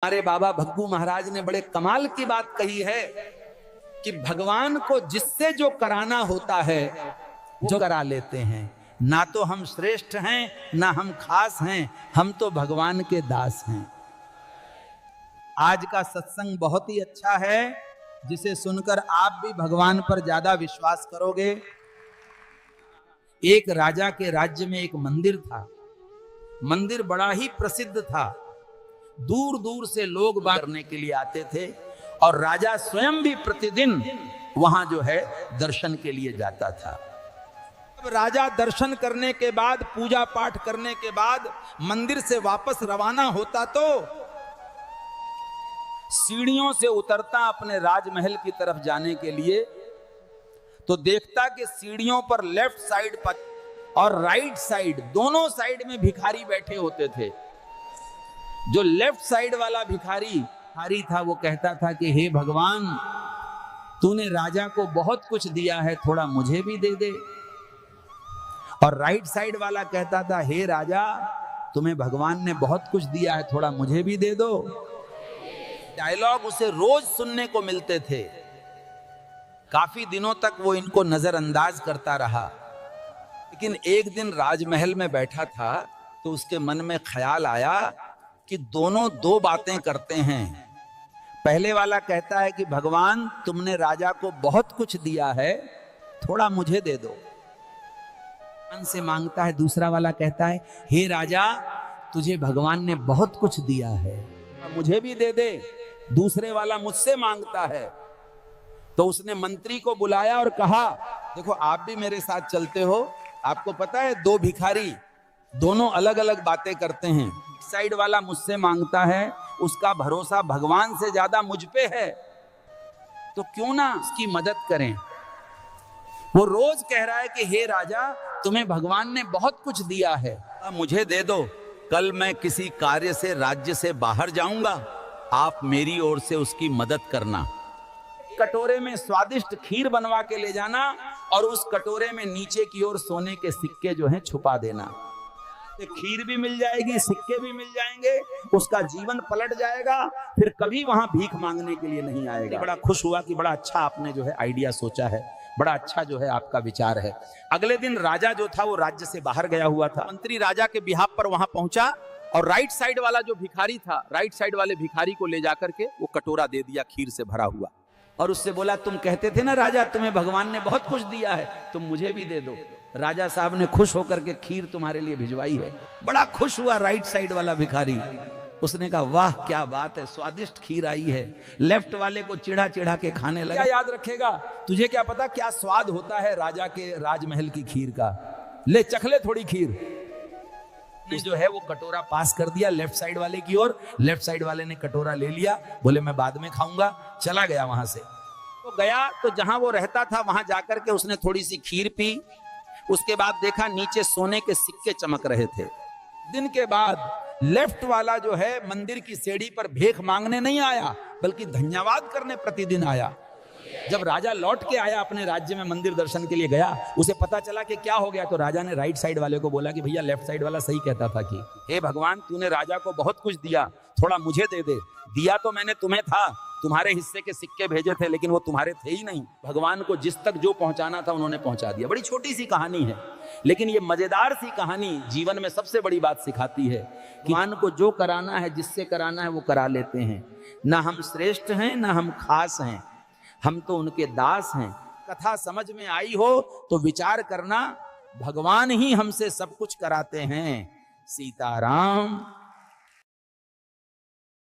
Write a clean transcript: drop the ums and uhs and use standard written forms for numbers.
हमारे बाबा भग्गू महाराज ने बड़े कमाल की बात कही है कि भगवान को जिससे जो कराना होता है जो करा लेते हैं। ना तो हम श्रेष्ठ हैं ना हम खास हैं, हम तो भगवान के दास हैं। आज का सत्संग बहुत ही अच्छा है, जिसे सुनकर आप भी भगवान पर ज्यादा विश्वास करोगे। एक राजा के राज्य में एक मंदिर था। मंदिर बड़ा ही प्रसिद्ध था, दूर दूर से लोग करने के लिए आते थे और राजा स्वयं भी प्रतिदिन वहां जो है दर्शन के लिए जाता था। अब राजा दर्शन करने के बाद, पूजा पाठ करने के बाद मंदिर से वापस रवाना होता तो सीढ़ियों से उतरता अपने राजमहल की तरफ जाने के लिए, तो देखता कि सीढ़ियों पर लेफ्ट साइड पर और राइट साइड, दोनों साइड में भिखारी बैठे होते थे। जो लेफ्ट साइड वाला भिखारी था वो कहता था कि हे भगवान, तूने राजा को बहुत कुछ दिया है, थोड़ा मुझे भी दे दे। और राइट साइड वाला कहता था, हे राजा, तुम्हें भगवान ने बहुत कुछ दिया है, थोड़ा मुझे भी दे दो। डायलॉग उसे रोज सुनने को मिलते थे। काफी दिनों तक वो इनको नजरअंदाज करता रहा, लेकिन एक दिन राजमहल में बैठा था तो उसके मन में ख्याल आया कि दोनों दो बातें करते हैं। पहले वाला कहता है कि भगवान, तुमने राजा को बहुत कुछ दिया है, थोड़ा मुझे दे दो, मन से मांगता है। दूसरा वाला कहता है, हे राजा, तुझे भगवान ने बहुत कुछ दिया है, मुझे भी दे दे। दूसरे वाला मुझसे मांगता है। तो उसने मंत्री को बुलाया और कहा, देखो आप भी मेरे साथ चलते हो, आपको पता है दो भिखारी दोनों अलग अलग बातें करते हैं। साइड वाला मुझसे मांगता है, उसका भरोसा भगवान से ज्यादा मुझ पे है, तो क्यों ना उसकी मदद करें। वो रोज कह रहा है कि हे राजा, तुम्हें भगवान ने बहुत कुछ दिया है, मुझे दे दो, कल मैं किसी कार्य से राज्य से बाहर जाऊंगा, आप मेरी ओर से उसकी मदद करना। कटोरे में स्वादिष्ट खीर बनवा के ले जाना और उस कटोरे में नीचे की ओर सोने के सिक्के जो हैं छुपा देना। खीर भी मिल जाएगी, सिक्के भी मिल जाएंगे, उसका जीवन पलट जाएगा, फिर कभी वहां भीख मांगने के लिए नहीं आएगा। बड़ा खुश हुआ कि बड़ा अच्छा आपने जो है आइडिया सोचा है, बड़ा अच्छा जो है आपका विचार है। अगले दिन राजा जो था वो राज्य से बाहर गया हुआ था। मंत्री राजा के बिहाफ पर वहां पहुंचा और राइट साइड वाला जो भिखारी था, राइट साइड वाले भिखारी को ले जाकर के वो कटोरा दे दिया खीर से भरा हुआ, और उससे बोला, तुम कहते थे ना राजा, तुम्हें भगवान ने बहुत कुछ दिया है, तुम मुझे भी दे दो। राजा साहब ने खुश होकर के खीर तुम्हारे लिए भिजवाई है। बड़ा खुश हुआ राइट साइड वाला भिखारी। उसने कहा, वाह क्या बात है, स्वादिष्ट खीर आई है। लेफ्ट वाले को चिढ़ा चिढ़ा के खाने लगा। क्या याद रखेगा, तुझे क्या पता क्या स्वाद होता है राजा के राजमहल की खीर का, ले चख ले थोड़ी खीर। जो है वो कटोरा पास कर दिया लेफ्ट साइड वाले की ओर। लेफ्ट साइड वाले ने कटोरा ले लिया, बोले मैं बाद में खाऊंगा, चला गया वहां से। तो गया तो जहां वो रहता था वहां जाकर के उसने थोड़ी सी खीर पी। उसके बाद देखा नीचे सोने के सिक्के चमक रहे थे। दिन के बाद लेफ्ट वाला जो है मंदिर की सीढ़ी पर भीख मांगने नहीं आया, बल्कि धन्यवाद करने प्रतिदिन आया। जब राजा लौट के आया अपने राज्य में, मंदिर दर्शन के लिए गया, उसे पता चला कि क्या हो गया, तो राजा ने राइट साइड वाले को बोला कि भैया लेफ्ट साइड वाला सही कहता था कि हे भगवान, तूने राजा को बहुत कुछ दिया, थोड़ा मुझे दे दे। दिया तो मैंने तुम्हें था, तुम्हारे हिस्से के सिक्के भेजे थे, लेकिन वो तुम्हारे थे ही नहीं। भगवान को जिस तक जो पहुंचाना था उन्होंने पहुंचा दिया। बड़ी छोटी सी कहानी है, लेकिन ये मजेदार सी कहानी जीवन में सबसे बड़ी बात सिखाती है कि भगवान को जो कराना है, जिससे कराना है, वो करा लेते हैं। ना हम श्रेष्ठ हैं ना हम खास हैं, हम तो उनके दास हैं। कथा समझ में आई हो तो विचार करना, भगवान ही हमसे सब कुछ कराते हैं। सीताराम।